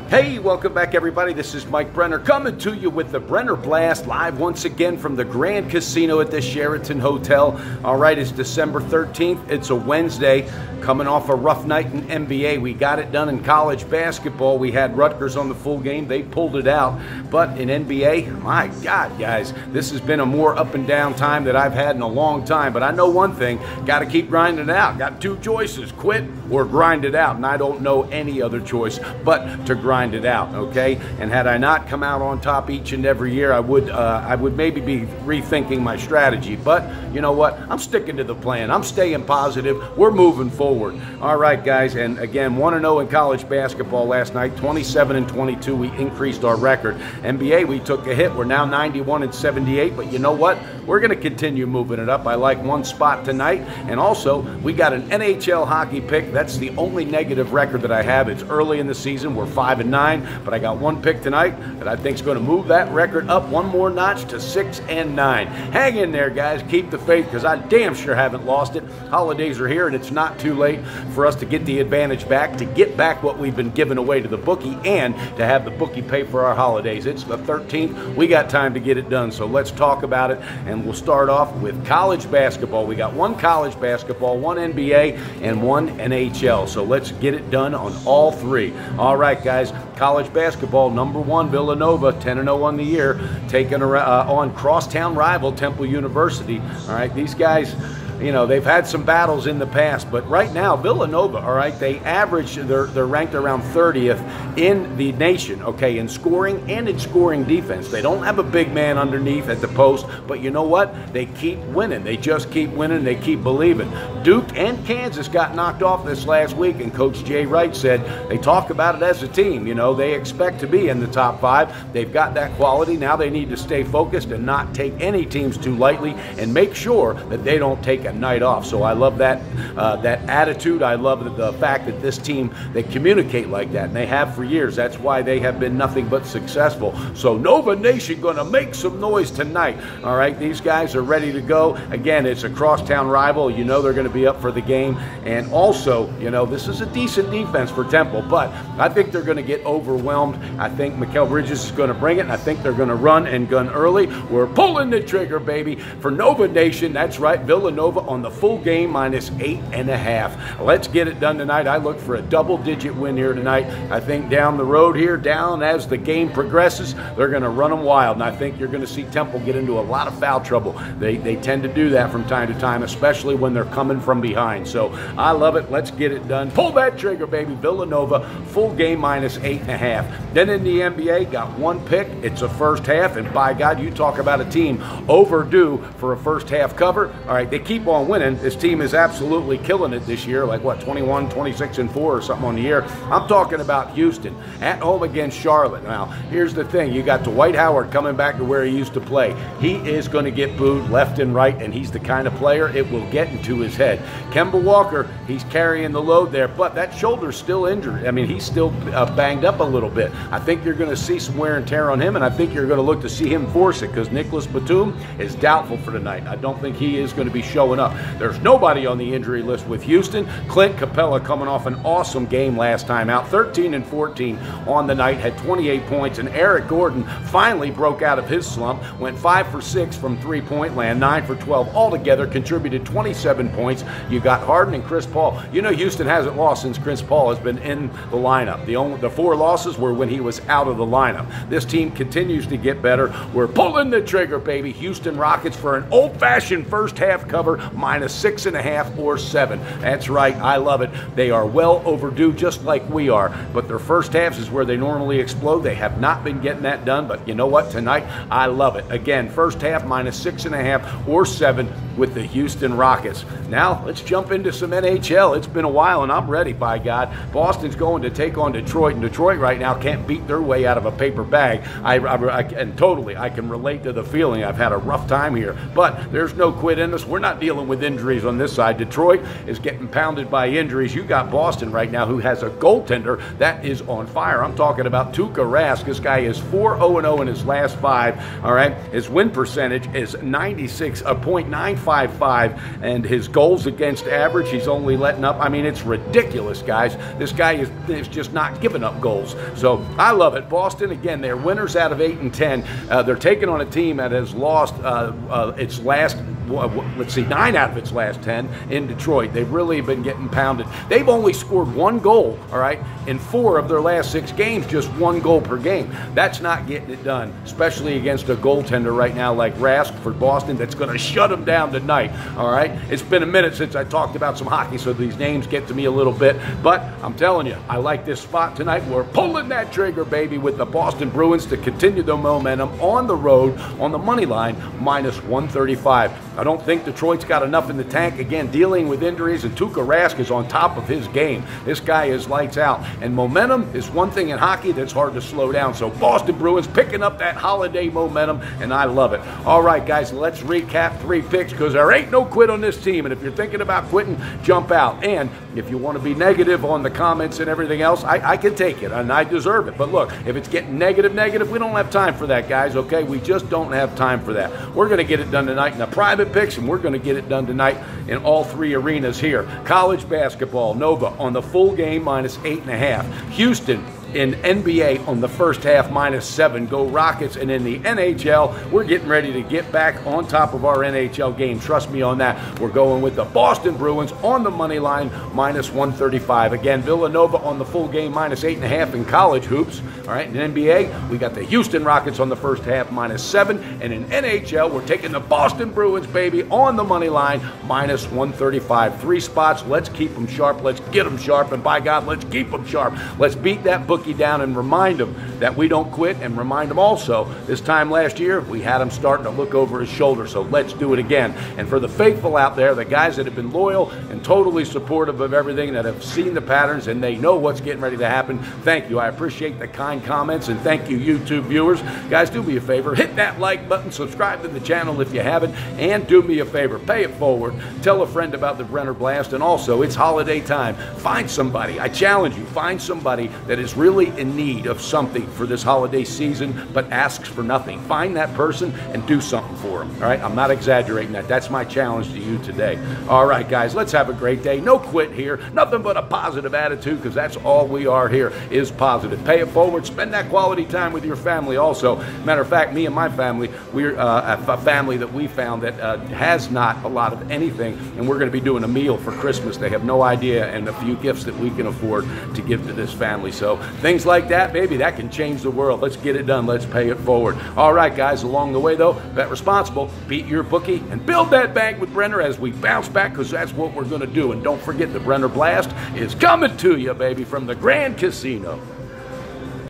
Hey, welcome back everybody. This is Mike Brenner coming to you with the Brenner Blast live once again from the Grand Casino at the Sheraton Hotel. All right, it's December 13th. It's a Wednesday. Coming off a rough night in NBA. We got it done in college basketball. We had Rutgers on the full game. They pulled it out. But in NBA, my God, guys, this has been a more up and down time that I've had in a long time. But I know one thing, got to keep grinding it out. Got two choices, quit or grind it out. And I don't know any other choice but to grind it out, okay? And had I not come out on top each and every year, I would maybe be rethinking my strategy. But you know what? I'm sticking to the plan. I'm staying positive. We're moving forward. All right, guys, and again, 1-0 in college basketball last night, 27-22. We increased our record. NBA, we took a hit. We're now 91-78, but you know what? We're going to continue moving it up. I like one spot tonight, and also we got an NHL hockey pick. That's the only negative record that I have. It's early in the season. We're 5-9, but I got one pick tonight that I think is going to move that record up one more notch to 6-9. Hang in there, guys. Keep the faith, because I damn sure haven't lost it. Holidays are here, and it's not too late for us to get the advantage back, to get back what we've been giving away to the bookie, and to have the bookie pay for our holidays. It's the 13th. We got time to get it done, so let's talk about it, and we'll start off with college basketball. We got one college basketball, one NBA, and one NHL, so let's get it done on all three. All right, guys, college basketball, number one, Villanova, 10-0 on the year, taking on crosstown rival Temple University. All right, these guys, you know, they've had some battles in the past, but right now, Villanova, all right, they average, they're ranked around 30th in the nation, okay, in scoring and in scoring defense. They don't have a big man underneath at the post, but you know what? They keep winning. They just keep winning. They keep believing. Duke and Kansas got knocked off this last week, and Coach Jay Wright said they talk about it as a team. You know, they expect to be in the top 5. They've got that quality. Now they need to stay focused and not take any teams too lightly and make sure that they don't take a night off. So I love that that attitude. I love the fact that this team, they communicate like that, and they have for years. That's why they have been nothing but successful. So Nova Nation gonna make some noise tonight. All right, these guys are ready to go. Again, it's a crosstown rival. You know they're going to be up for the game, and also, you know, this is a decent defense for Temple, but I think they're going to get overwhelmed. I think Mikal Bridges is going to bring it, and I think they're going to run and gun early. We're pulling the trigger, baby, for Nova Nation. That's right, Villanova on the full game, -8.5. Let's get it done tonight. I look for a double-digit win here tonight. I think down the road here, down as the game progresses, they're going to run them wild, and I think you're going to see Temple get into a lot of foul trouble. They tend to do that from time to time, especially when they're coming from behind. So I love it. Let's get it done. Pull that trigger, baby. Villanova, full game -8.5. Then in the NBA, got one pick. It's a first half, and by God, you talk about a team overdue for a first half cover. All right, they keep on winning. This team is absolutely killing it this year, like what, 21, 26-4 or something on the year. I'm talking about Houston at home against Charlotte. Now, here's the thing. You got Dwight Howard coming back to where he used to play. He is going to get booed left and right, and he's the kind of player it will get into his head. Kemba Walker, he's carrying the load there, but that shoulder's still injured. I mean, he's still banged up a little bit. I think you're going to see some wear and tear on him, and I think you're going to look to see him force it, because Nicholas Batum is doubtful for tonight. I don't think he is going to be showing up. There's nobody on the injury list with Houston. Clint Capella coming off an awesome game last time out, 13-14 on the night, had 28 points, and Eric Gordon finally broke out of his slump, went 5 for 6 from three-point land, 9 for 12 altogether, contributed 27 points. You got Harden and Chris Paul. You know Houston hasn't lost since Chris Paul has been in the lineup. The 4 losses were when he was out of the lineup. This team continues to get better. We're pulling the trigger, baby. Houston Rockets for an old-fashioned first half cover, -6.5 or 7. That's right. I love it. They are well overdue, just like we are. But their first halves is where they normally explode. They have not been getting that done. But you know what? Tonight, I love it. Again, first half -6.5 or 7 with the Houston Rockets. Now, let's jump into some NHL. It's been a while, and I'm ready, by God. Boston's going to take on Detroit, and Detroit right now can't beat their way out of a paper bag. I can relate to the feeling. I've had a rough time here, but there's no quit in us. We're not dealing with injuries on this side. Detroit is getting pounded by injuries. You got Boston right now, who has a goaltender that is on fire. I'm talking about Tuukka Rask. This guy is 4-0-0 in his last 5. All right, his win percentage is 96.94. .55, and his goals against average, he's only letting up. I mean, it's ridiculous, guys. This guy is just not giving up goals. So I love it. Boston, again, they're winners out of 8 and 10. They're taking on a team that has lost its last, let's see, 9 out of its last 10 in Detroit. They've really been getting pounded. They've only scored 1 goal, all right, in 4 of their last 6 games, just 1 goal per game. That's not getting it done, especially against a goaltender right now like Rask for Boston that's going to shut them down tonight, all right? It's been a minute since I talked about some hockey, so these names get to me a little bit, but I'm telling you, I like this spot tonight. We're pulling that trigger, baby, with the Boston Bruins to continue the momentum on the road on the money line, -135. I don't think Detroit's got enough in the tank. Again, dealing with injuries, and Tuukka Rask is on top of his game. This guy is lights out. And momentum is one thing in hockey that's hard to slow down. So Boston Bruins picking up that holiday momentum, and I love it. All right, guys, let's recap 3 picks because there ain't no quit on this team. And if you're thinking about quitting, jump out. And if you want to be negative on the comments and everything else, I can take it, and I deserve it. But look, if it's getting negative, we don't have time for that, guys, okay? We just don't have time for that. We're going to get it done tonight in the private picks, and we're going to get it done tonight in all 3 arenas here. College basketball, Nova on the full game, -8.5. Houston in NBA on the first half, -7. Go Rockets. And in the NHL, we're getting ready to get back on top of our NHL game. Trust me on that. We're going with the Boston Bruins on the money line, -135. Again, Villanova on the full game, -8.5 in college hoops. All right, in NBA, we got the Houston Rockets on the first half, -7. And in NHL, we're taking the Boston Bruins, baby, on the money line, -135. 3 spots. Let's keep them sharp. Let's get them sharp. And by God, let's keep them sharp. Let's beat that bookie down and remind him that we don't quit, and remind him also this time last year we had him starting to look over his shoulder, so let's do it again. And for the faithful out there, the guys that have been loyal and totally supportive of everything, that have seen the patterns and they know what's getting ready to happen, thank you. I appreciate the kind comments, and thank you, YouTube viewers. Guys, do me a favor, hit that like button, subscribe to the channel if you haven't, and do me a favor, pay it forward, tell a friend about the Brenner Blast. And also, it's holiday time. Find somebody, I challenge you, find somebody that is really in need of something for this holiday season but asks for nothing. Find that person and do something for them. All right, I'm not exaggerating that. That's my challenge to you today. All right, guys, let's have a great day. No quit here, nothing but a positive attitude, because that's all we are here, is positive. Pay it forward, spend that quality time with your family also. Matter of fact, me and my family, we're a family that we found that has not a lot of anything, and we're going to be doing a meal for Christmas. They have no idea, and a few gifts that we can afford to give to this family. So things like that, baby, that can change the world. Let's get it done. Let's pay it forward. All right, guys, along the way, though, bet responsible, beat your bookie, and build that bank with Brenner as we bounce back, because that's what we're going to do. And don't forget, the Brenner Blast is coming to you, baby, from the Grand Casino.